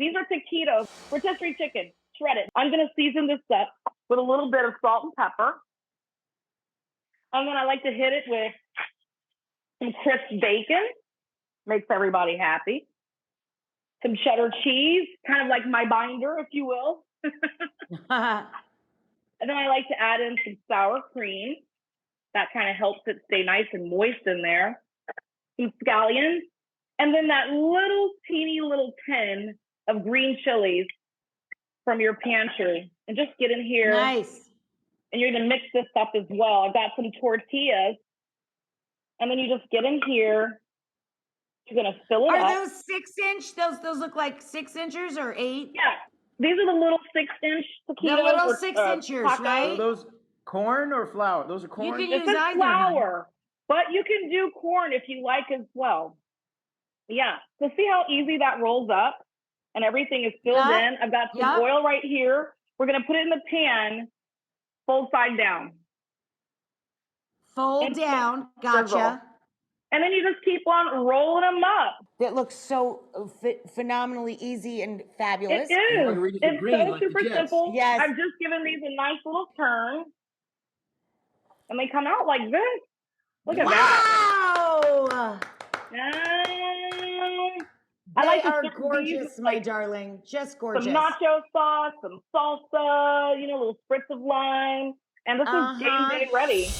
These are taquitos, rotisserie chicken, shredded. I'm going to season this up with a little bit of salt and pepper. And then I like to hit it with some crisp bacon. Makes everybody happy. Some cheddar cheese, kind of like my binder, if you will. And then I like to add in some sour cream. That kind of helps it stay nice and moist in there. Some scallions. And then that little teeny little tin of green chilies from your pantry. And just get in here. Nice. And you're going to mix this up as well. I've got some tortillas. And then you just get in here. You're going to fill it up. Are those 6-inch? Those look like 6 inchers or 8? Yeah. These are the little 6-inch taquitos. The little 6-inchers, right? Are those corn or flour? Those are corn? You can This use is either. flour, but you can do corn if you like as well. Yeah. So see how easy that rolls up and everything is filled in? I've got some oil right here. We're going to put it in the pan, fold side down. Fold down. Gotcha. Sizzle. And then you just keep on rolling them up. That looks so phenomenally easy and fabulous. It is. It's green, so like the super Jets. simple. Yes. I've just given these a nice little turn. And they come out like this. Look at that. Wow! I like They to are serve gorgeous, these, my darling. Just gorgeous. some nacho sauce, some salsa, a little spritz of lime. And this is game day ready.